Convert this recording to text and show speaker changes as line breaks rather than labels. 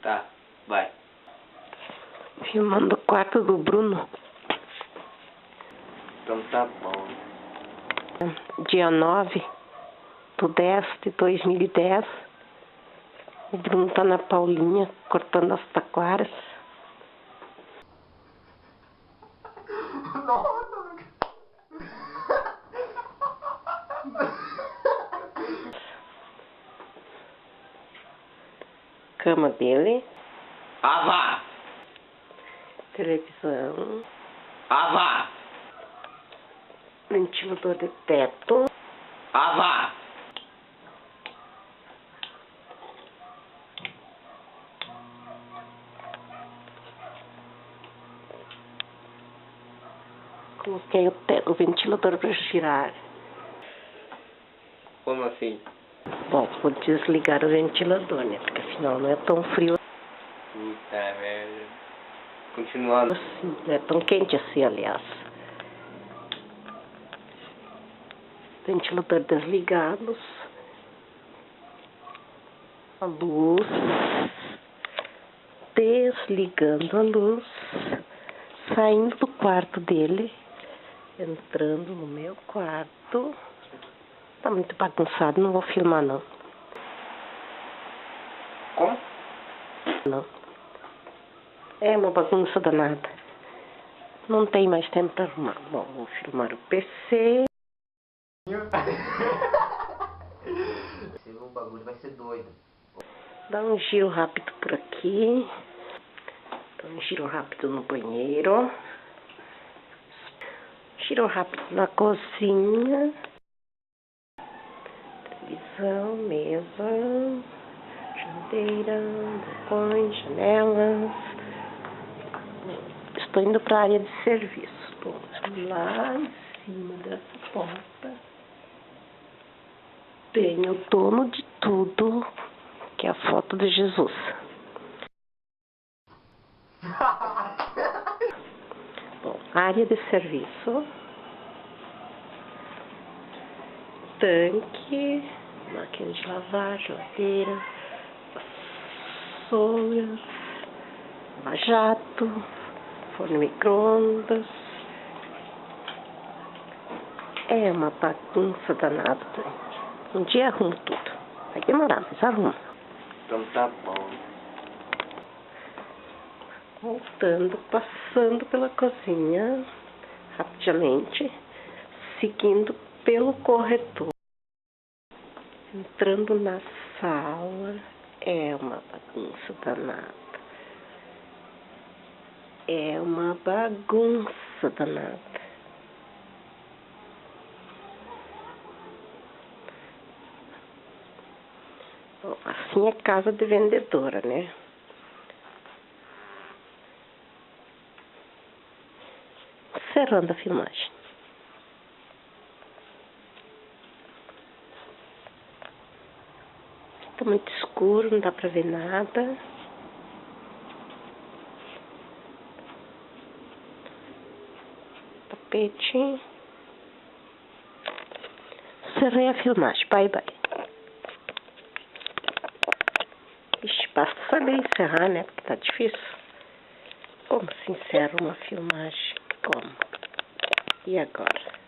Tá, vai.
Filmando o quarto do Bruno.
Então tá bom.
Dia 9/10/2010. O Bruno tá na Paulinha, cortando as taquaras. Cama dele.
Vá!
Televisão.
Vá!
Ventilador de teto.
Vá!
Coloquei o ventilador para girar.
Como assim?
Bom, vou desligar o ventilador, né? Porque afinal não é tão frio
Puta merda. Continuando.
assim, não é tão quente assim, aliás. Ventilador desligado. A luz. Desligando a luz. Saindo do quarto dele. Entrando no meu quarto. Tá muito bagunçado, não vou filmar não.
Como?
Não. É uma bagunça danada. Não tem mais tempo para arrumar. Bom, vou filmar o PC.
O bagulho vai ser doido.
Dá um giro rápido por aqui. Dá um giro rápido no banheiro. Giro rápido na cozinha. Televisão, mesa, geladeira, balcões, janelas. Estou indo para a área de serviço. Estou lá em cima dessa porta. Tem o dono de tudo, que é a foto de Jesus. Bom, área de serviço. Tanque, máquina de lavar, geladeira, vassoura, lava-jato, forno micro-ondas. É uma bagunça danada. Um dia arrumo tudo. Vai demorar, mas arrumo.
Então tá bom.
Voltando, passando pela cozinha, rapidamente, seguindo pelo corredor. Entrando na sala, é uma bagunça danada. É uma bagunça danada. Bom, assim é casa de vendedora, né? Encerrando a filmagem. Tá muito escuro, não dá pra ver nada. Tapete. Encerrei a filmagem. Bye, bye. Ixi, basta saber encerrar, né? Porque tá difícil. Como se encerra uma filmagem? Como? E agora?